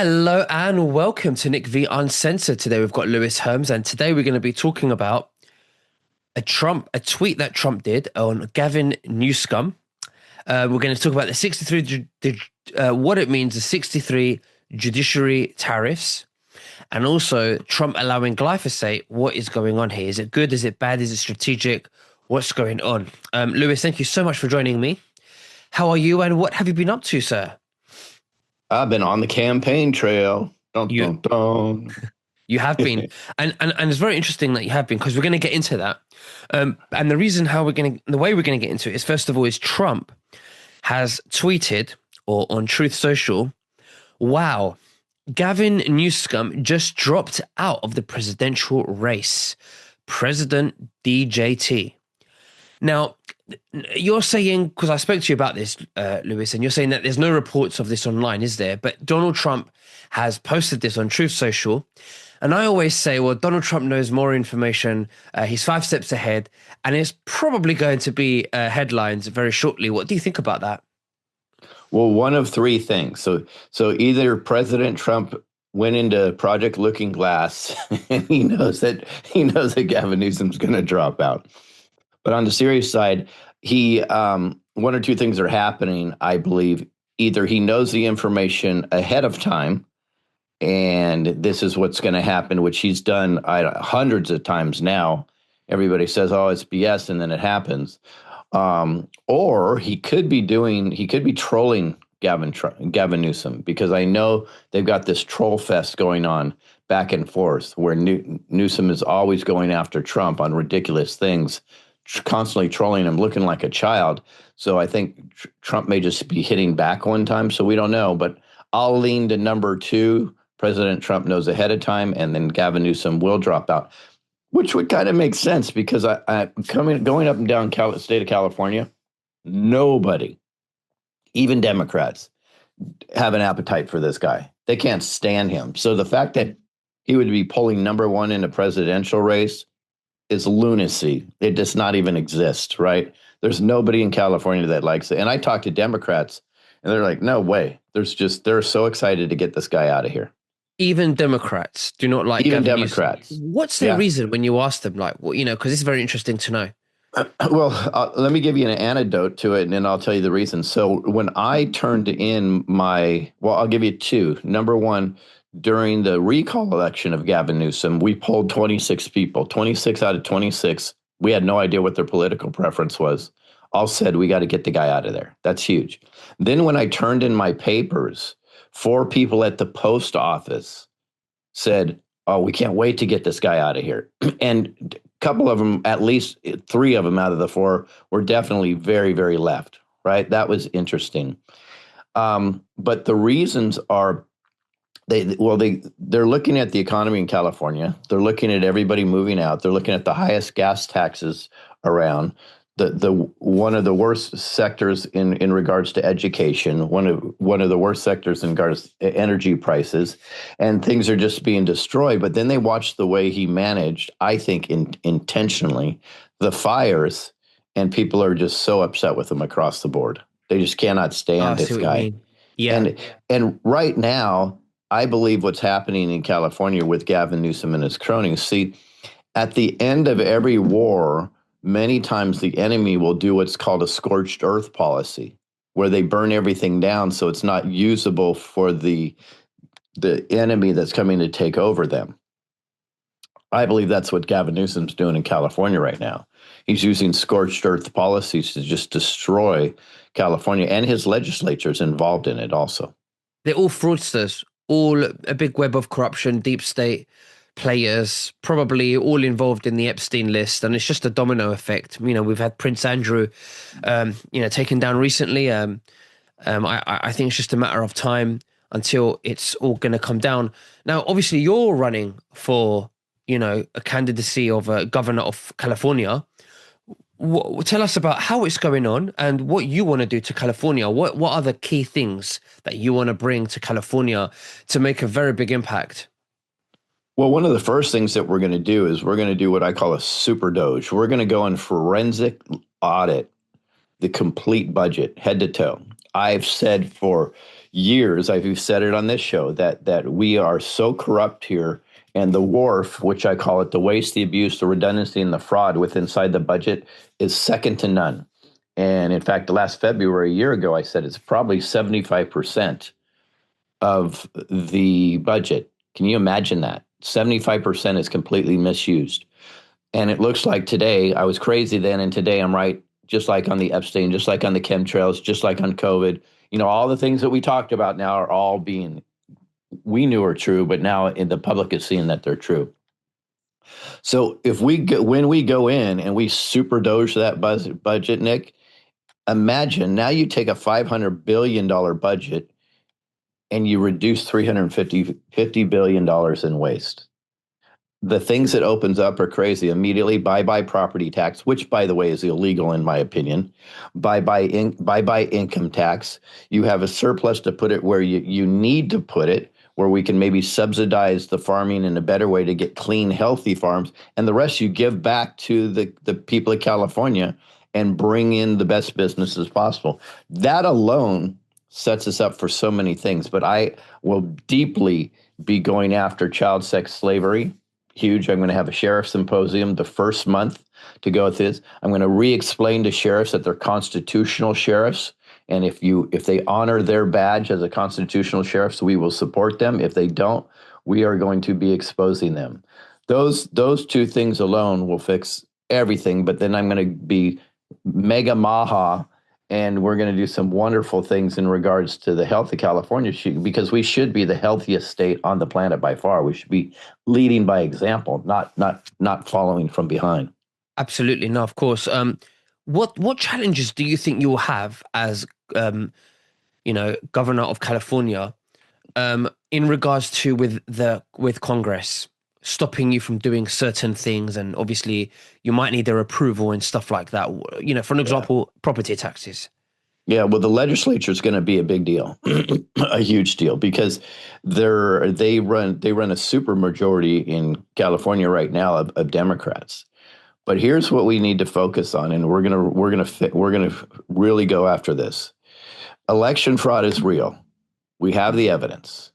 Hello and welcome to Nick V Uncensored. Today we've got Lewis Herms, and today we're going to be talking about a tweet that Trump did on Gavin Newsom. We're going to talk about the 63, what it means, the 63 judiciary tariffs, and also Trump allowing glyphosate. What is going on here? Is it good? Is it bad? Is it strategic? What's going on? Lewis, thank you so much for joining me. How are you, and what have you been up to, sir? I've been on the campaign trail. Dun, You dun, dun. You have been, and it's very interesting that you have been because we're going to get into that. And the way we're going to get into it is, first of all, is Trump has tweeted or on Truth Social, "Wow, Gavin Newsom just dropped out of the presidential race, President DJT." Now, you're saying, because I spoke to you about this, Lewis, and you're saying that there's no reports of this online, is there? But Donald Trump has posted this on Truth Social. And I always say, well, Donald Trump knows more information. He's 5 steps ahead, and it's probably going to be headlines very shortly. What do you think about that? Well, one of three things. So either President Trump went into Project Looking Glass and he knows that Gavin Newsom's going to drop out. But on the serious side, he one or two things are happening, I believe. Either he knows the information ahead of time, and this is what's going to happen, which he's done hundreds of times now. Everybody says, "Oh, it's BS," and then it happens. Or he could be trolling Gavin Newsom, because I know they've got this troll fest going on back and forth where Newsom is always going after Trump on ridiculous things, constantly trolling him, looking like a child. So I think Trump may just be hitting back one time. So we don't know, but I'll lean to number two. President Trump knows ahead of time, and then Gavin Newsom will drop out, which would kind of make sense because going up and down state of California, nobody, even Democrats, have an appetite for this guy. They can't stand him. So the fact that he would be polling number one in a presidential race is lunacy. It does not even exist, right? There's nobody in California that likes it. And I talk to Democrats, and they're like, no way. They're so excited to get this guy out of here. Even Democrats do not like Even Gavin Newsom. Democrats. What's their reason when you ask them, like, well, because it's very interesting to know. Well, let me give you an anecdote to it, and then I'll tell you the reason. So when I turned in I'll give you two. Number one, during the recall election of Gavin Newsom, we polled 26 people, 26 out of 26. We had no idea what their political preference was. All said, we got to get the guy out of there. That's huge. Then when I turned in my papers, 4 people at the post office said, "Oh, we can't wait to get this guy out of here." And a couple of them, at least 3 of them out of the 4, were definitely very, very left, right? That was interesting. But the reasons are, they're looking at the economy in California. They're looking at everybody moving out. They're looking at the highest gas taxes around. The one of the worst sectors in regards to education, one of the worst sectors in regards to energy prices, and things are just being destroyed. But then they watched the way he managed, I think intentionally, the fires, and people are just so upset with him across the board. They just cannot stand this guy. Yeah. And right now, I believe what's happening in California with Gavin Newsom and his cronies. See, at the end of every war, many times the enemy will do what's called a scorched earth policy, where they burn everything down so it's not usable for the enemy that's coming to take over them. I believe that's what Gavin Newsom's doing in California right now. He's using scorched earth policies to just destroy California, and his legislature is involved in it also. They're all fraudsters, all a big web of corruption, deep state players, probably all involved in the Epstein list, and it's just a domino effect. We've had Prince Andrew, taken down recently. I think it's just a matter of time until it's all going to come down. Now, obviously, you're running for, a candidacy of a governor of California. Tell us about how it's going on and what you want to do to California. What are the key things that you want to bring to California to make a very big impact? Well, one of the first things that we're going to do is we're going to do what I call a super doge. We're going to go and forensic audit the complete budget, head to toe. I've said for years, I've said it on this show, that we are so corrupt here, and the wharf, which I call it, the waste, the abuse, the redundancy, and the fraud with inside the budget is second to none. And in fact, the last February, a year ago, I said it's probably 75% of the budget. Can you imagine that? 75% is completely misused. And it looks like today, I was crazy then, and today I'm right, just like on the Epstein, just like on the chemtrails, just like on COVID. All the things that we talked about now are all being, we knew are true, but now in the public is seeing that they're true. So if when we go in and we super doge that budget, Nick, imagine now you take a $500 billion budget and you reduce $350 billion in waste. The things it opens up are crazy. Immediately, bye-bye property tax, which, by the way, is illegal in my opinion. Bye-bye income tax. You have a surplus to put it where you need to put it, where we can maybe subsidize the farming in a better way to get clean, healthy farms. And the rest you give back to the people of California and bring in the best businesses possible. That alone sets us up for so many things. But I will deeply be going after child sex slavery. Huge. I'm going to have a sheriff symposium the first month to go with this. I'm going to re-explain to sheriffs that they're constitutional sheriffs. And if they honor their badge as a constitutional sheriff, so we will support them. If they don't, we are going to be exposing them. Those two things alone will fix everything. But then I'm going to be mega maha, and we're going to do some wonderful things in regards to the health of California, because we should be the healthiest state on the planet by far. We should be leading by example, not following from behind. Absolutely. No, of course. What challenges do you think you will have as governor of California, in regards to with Congress stopping you from doing certain things, and obviously you might need their approval and stuff like that. For an example, property taxes. Yeah, well, the legislature is going to be a big deal, a huge deal, because they run a super majority in California right now of Democrats. But here's what we need to focus on, and we're gonna really go after this. Election fraud is real. We have the evidence.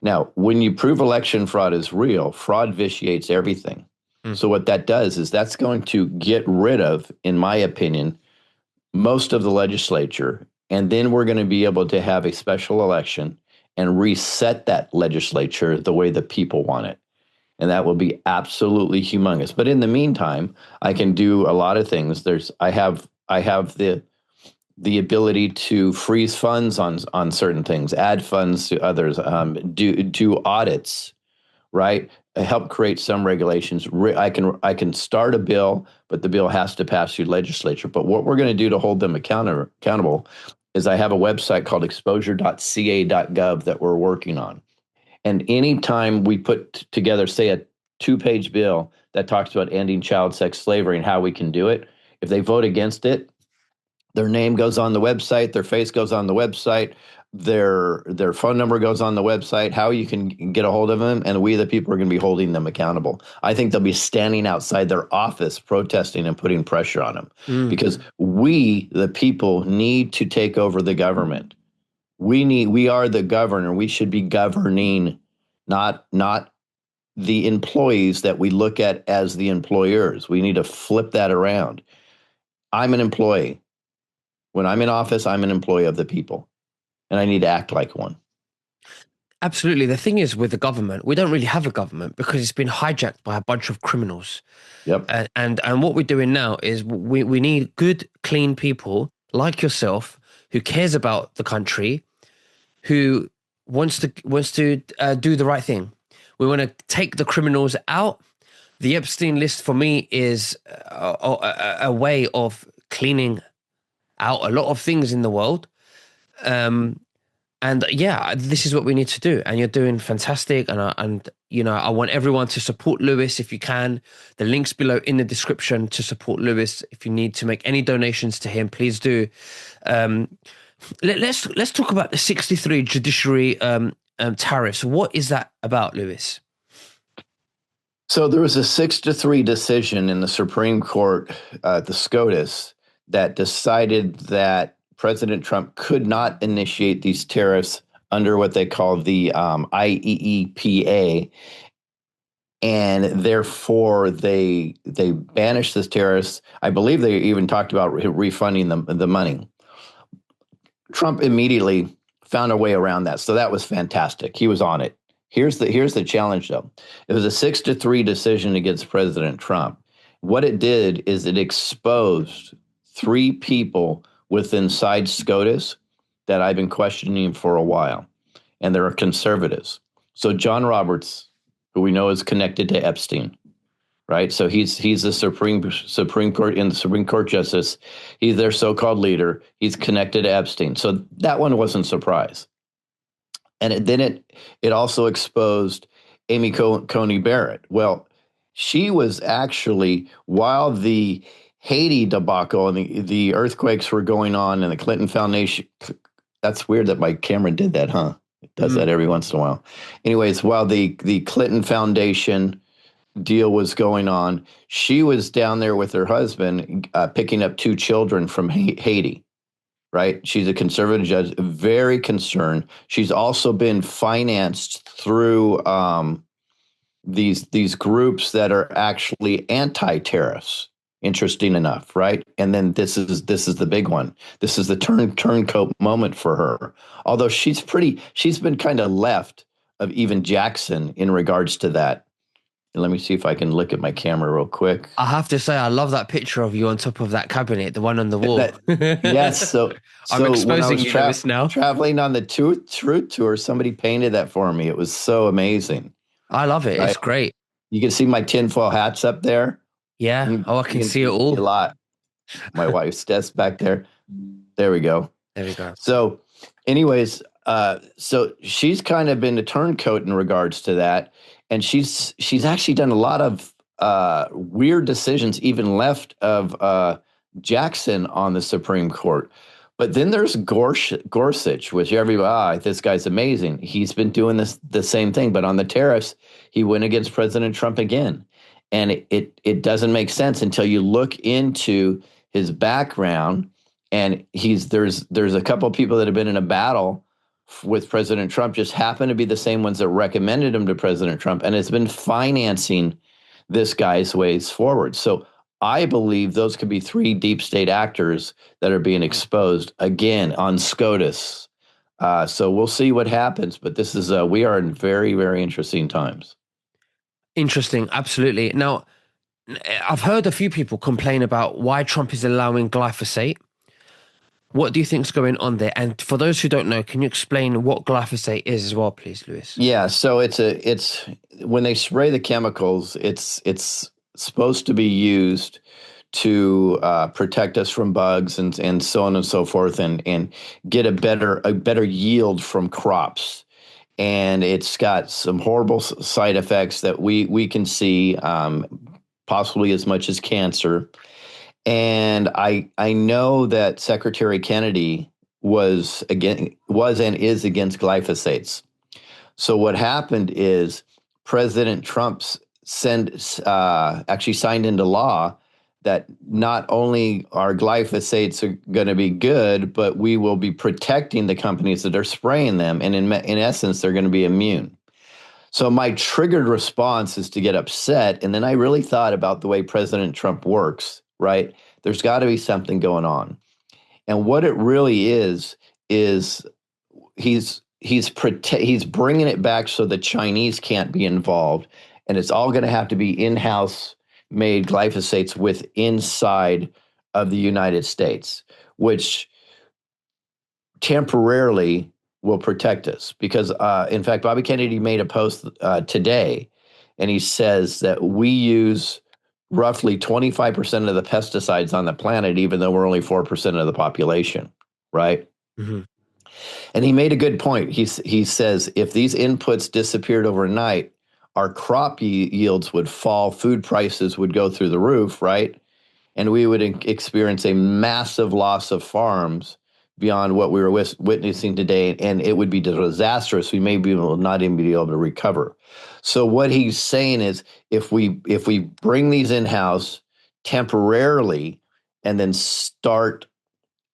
Now, when you prove election fraud is real, fraud vitiates everything. So what that does is that's going to get rid of, in my opinion, most of the legislature, and then we're going to be able to have a special election and reset that legislature the way the people want it. And that will be absolutely humongous. But in the meantime, I can do a lot of things. I have the ability to freeze funds on certain things, add funds to others, do audits, right? Help create some regulations. I can start a bill, but the bill has to pass through legislature. But what we're going to do to hold them accountable is I have a website called exposure.ca.gov that we're working on. And anytime we put together, say, a 2-page bill that talks about ending child sex slavery and how we can do it, if they vote against it, their name goes on the website, their face goes on the website, their phone number goes on the website, how you can get a hold of them, and we, the people, are going to be holding them accountable. I think they'll be standing outside their office protesting and putting pressure on them because we, the people, need to take over the government. We are the governor. We should be governing, not the employees that we look at as the employers. We need to flip that around. I'm an employee. When I'm in office, I'm an employee of the people, and I need to act like one. Absolutely. The thing is, with the government, we don't really have a government because it's been hijacked by a bunch of criminals. Yep. And what we're doing now is we need good, clean people like yourself who cares about the country, who wants to do the right thing. We want to take the criminals out. The Epstein list for me is a way of cleaning out a lot of things in the world. And yeah, this is what we need to do. And you're doing fantastic. And I want everyone to support Lewis if you can. The link's below in the description to support Lewis. If you need to make any donations to him, please do. Let's talk about the 63 judiciary tariffs. What is that about, Lewis? So there was a 6-3 decision in the Supreme Court, the SCOTUS, that decided that President Trump could not initiate these tariffs under what they call the IEEPA, and therefore they banished this tariffs. I believe they even talked about refunding the money. Trump immediately found a way around that, so that was fantastic. He was on it. Here's the challenge, though. It was a 6-3 decision against President Trump. What it did is it exposed three people within inside SCOTUS that I've been questioning for a while, and they're conservatives. So John Roberts, who we know is connected to Epstein, right? So he's the Supreme Court in the Supreme Court justice. He's their so-called leader. He's connected to Epstein. So that one wasn't a surprise. And then it also exposed Amy Coney Barrett. Well, she was actually, while the Haiti debacle and the earthquakes were going on and the Clinton Foundation, that's weird that my camera did that, huh? It does that every once in a while. Anyways, while the Clinton Foundation deal was going on, she was down there with her husband picking up two children from Haiti, right? She's a conservative judge, very concerned. She's also been financed through these groups that are actually anti-tariffs. Interesting enough, right? And then this is the big one. This is the turncoat moment for her. Although she's been kind of left of even Jackson in regards to that. And let me see if I can look at my camera real quick. I have to say, I love that picture of you on top of that cabinet, the one on the wall. Yes. So I'm exposing you to this now. Traveling on the Truth Tour, somebody painted that for me. It was so amazing. I love it. Right? It's great. You can see my tinfoil hats up there. Yeah. I can see it all. A lot. My wife's desk back there. There we go. There we go. So, anyways, so she's kind of been a turncoat in regards to that, and she's actually done a lot of weird decisions, even left of Jackson on the Supreme Court. But then there's Gorsuch, which this guy's amazing. He's been doing the same thing, but on the tariffs, he went against President Trump again. And it doesn't make sense until you look into his background. And there's a couple of people that have been in a battle with President Trump, just happen to be the same ones that recommended him to President Trump, and has been financing this guy's ways forward. So I believe those could be three deep state actors that are being exposed again on SCOTUS. So we'll see what happens. But we are in very, very interesting times. Interesting. Absolutely. Now, I've heard a few people complain about why Trump is allowing glyphosate. What do you think is going on there? And for those who don't know, can you explain what glyphosate is as well, please, Lewis? Yeah. So it's when they spray the chemicals, it's supposed to be used to protect us from bugs and so on and so forth, and get a better yield from crops. And it's got some horrible side effects that we can see, possibly as much as cancer. And I know that Secretary Kennedy was and is against glyphosates. So what happened is President Trump actually signed into law that not only are glyphosates are going to be good, but we will be protecting the companies that are spraying them. And in essence, they're going to be immune. So my triggered response is to get upset. And then I really thought about the way President Trump works, right? There's got to be something going on. And what it really is he's bringing it back so the Chinese can't be involved. And it's all going to have to be in-house made glyphosates inside of the United States, which temporarily will protect us. Because, in fact, Bobby Kennedy made a post today, and he says that we use roughly 25% of the pesticides on the planet, even though we're only 4% of the population, right? Mm-hmm. And he made a good point. He says if these inputs disappeared overnight, our crop yields would fall, food prices would go through the roof, right? And we would experience a massive loss of farms beyond what we were witnessing today, and it would be disastrous. We may not even be able to recover. So what he's saying is if we bring these in-house temporarily and then start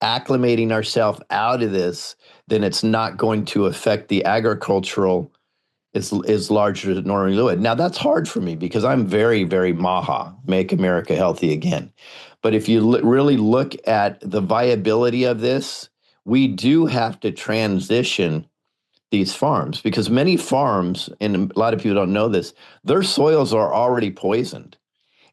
acclimating ourselves out of this, then it's not going to affect the agricultural is larger than normally would. Now that's hard for me because I'm very, very Maha, make America healthy again. But if you really look at the viability of this, we do have to transition these farms because many farms, and a lot of people don't know this, their soils are already poisoned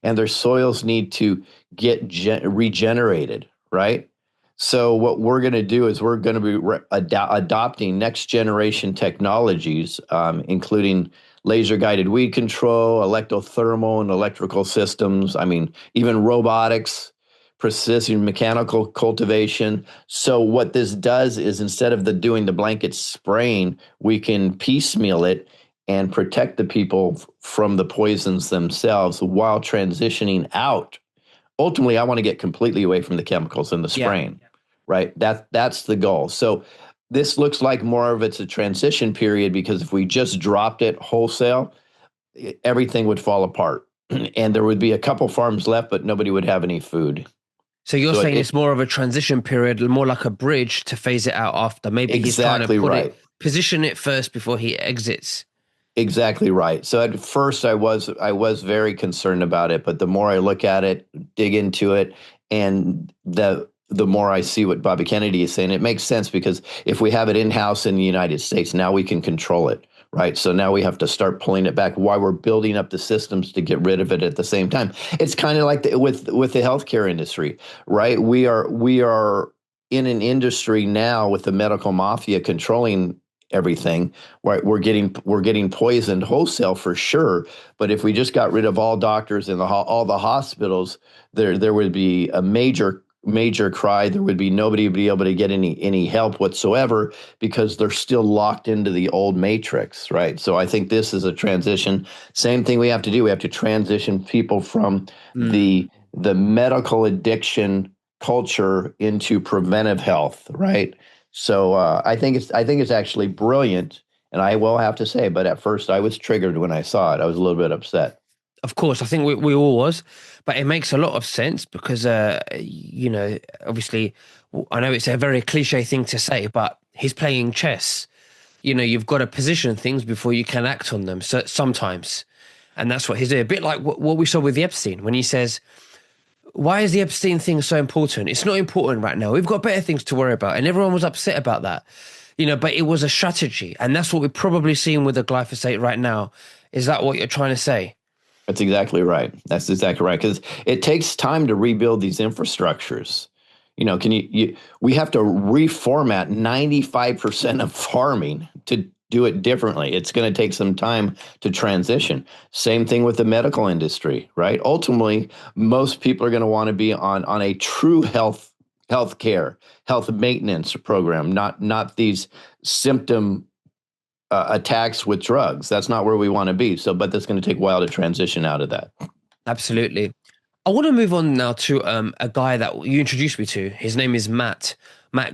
and their soils need to get regenerated, right? So what we're going to do is we're going to be adopting next generation technologies, including laser guided weed control, electrothermal and electrical systems. I mean, even robotics, precision mechanical cultivation. So what this does is instead of doing the blanket spraying, we can piecemeal it and protect the people from the poisons themselves while transitioning out. Ultimately, I want to get completely away from the chemicals and the Yeah. spraying, right? That's the goal. So this looks like more of it's a transition period because if we just dropped it wholesale, everything would fall apart. And there would be a couple farms left, but nobody would have any food. So you're So saying it's more of a transition period, more like a bridge to phase it out after. Maybe he's trying to exactly right. position it first before he exits. Exactly right. So at first I was very concerned about it, but the more I look at it, dig into it, and the more I see what Bobby Kennedy is saying, it makes sense because if we have it in-house in the United States, now we can control it, right? So now we have to start pulling it back while we're building up the systems to get rid of it at the same time. It's kind of like with the healthcare industry, right? We are in an industry now with the medical mafia controlling everything. Right, we're getting poisoned wholesale for sure. But if we just got rid of all doctors and all the hospitals, there would be a major cry. There would be nobody would be able to get any help whatsoever because they're still locked into the old matrix, right? So I think this is a transition. Same thing we have to do. We have to transition people from the medical addiction culture into preventive health, right? So I think it's actually brilliant, and I will have to say, but at first I was triggered when I saw it. I was a little bit upset. Of course, I think we all was, but it makes a lot of sense because, obviously, I know it's a very cliche thing to say, but he's playing chess. You've got to position things before you can act on them. So sometimes, and that's what he's doing. A bit like what we saw with the Epstein when he says, "Why is the Epstein thing so important? It's not important right now. We've got better things to worry about." And everyone was upset about that, but it was a strategy, and that's what we're probably seeing with the glyphosate right now. Is that what you're trying to say? That's exactly right. That's exactly right. Because it takes time to rebuild these infrastructures. Can we have to reformat 95% of farming to do it differently. It's going to take some time to transition. Same thing with the medical industry, right? Ultimately, most people are going to want to be on a true health care, health maintenance program, not these symptom attacks with drugs. That's not where we want to be. So, but that's going to take a while to transition out of that. Absolutely. I want to move on now to a guy that you introduced me to. His name is Matt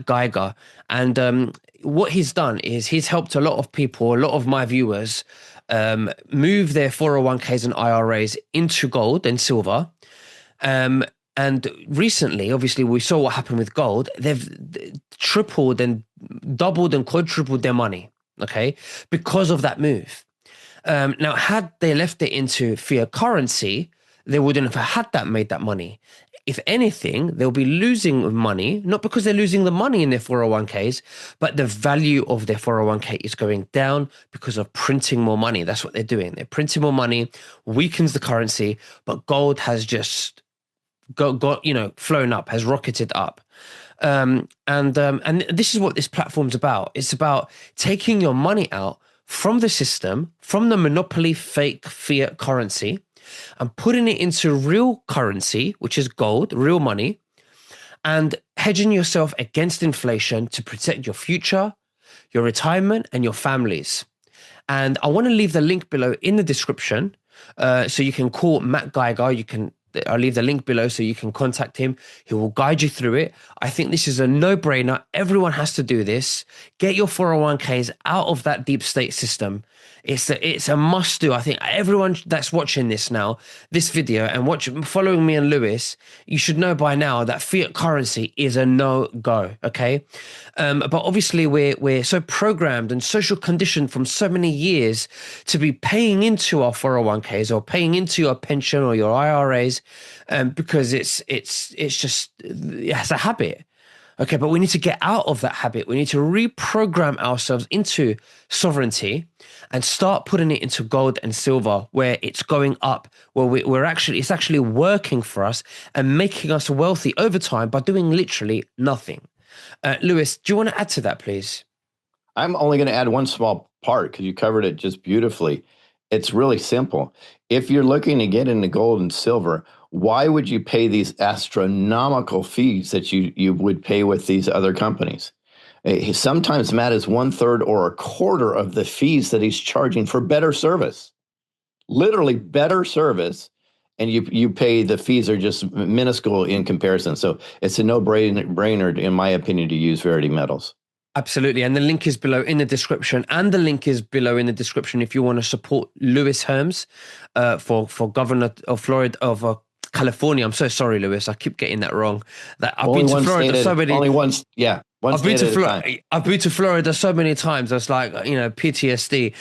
Geiger. And what he's done is he's helped a lot of people, a lot of my viewers, move their 401ks and IRAs into gold and silver. And recently, obviously, we saw what happened with gold. They've tripled and doubled and quadrupled their money, okay, because of that move. Now, had they left it into fiat currency, they wouldn't have had made that money. If anything, they'll be losing money, not because they're losing the money in their 401ks, but the value of their 401k is going down because of printing more money. That's what they're doing. They're printing more money, weakens the currency, but gold has just got flown up, has rocketed up. And this is what this platform's about. It's about taking your money out from the system, from the monopoly fake fiat currency, and putting it into real currency, which is gold, real money, and hedging yourself against inflation to protect your future, your retirement, and your families. And I want to leave the link below in the description so you can call Matt Geiger. You can I'll leave the link below so you can contact him. He will guide you through it. I think this is a no-brainer. Everyone has to do this. Get your 401ks out of that deep state system. It's a must do. I think everyone that's watching this now, this video, and following me and Lewis, you should know by now that fiat currency is a no-go. Okay, but obviously we're so programmed and social conditioned from so many years to be paying into our 401ks or paying into your pension or your IRAs, because it's a habit. Okay, but we need to get out of that habit. We need to reprogram ourselves into sovereignty and start putting it into gold and silver, where it's going up, where it's actually working for us and making us wealthy over time by doing literally nothing. Lewis, do you want to add to that, please? I'm only going to add one small part because you covered it just beautifully. It's really simple. If you're looking to get into gold and silver, why would you pay these astronomical fees that you would pay with these other companies? Sometimes Matt is 1/3 or a quarter of the fees that he's charging for better service, literally better service. And you pay, the fees are just minuscule in comparison. So it's a no-brainer, in my opinion, to use Verity Metals. Absolutely. And the link is below in the description. And the link is below in the description if you want to support Lewis Herms for governor of Florida, of California. I'm so sorry, Lewis. I keep getting that wrong. I've been to Florida so many. I've been to Florida so many times. It's like, PTSD,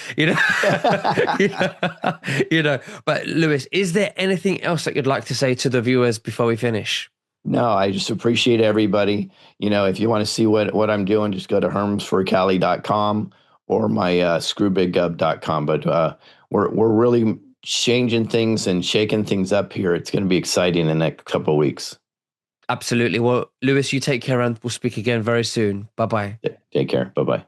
But Lewis, is there anything else that you'd like to say to the viewers before we finish? No, I just appreciate everybody. If you want to see what I'm doing, just go to hermsforcali.com or my screwbiggov.com. But we're really changing things and shaking things up here. It's going to be exciting in the next couple of weeks. Absolutely. Well, Lewis, you take care and we'll speak again very soon. Bye-bye. Take care. Bye-bye.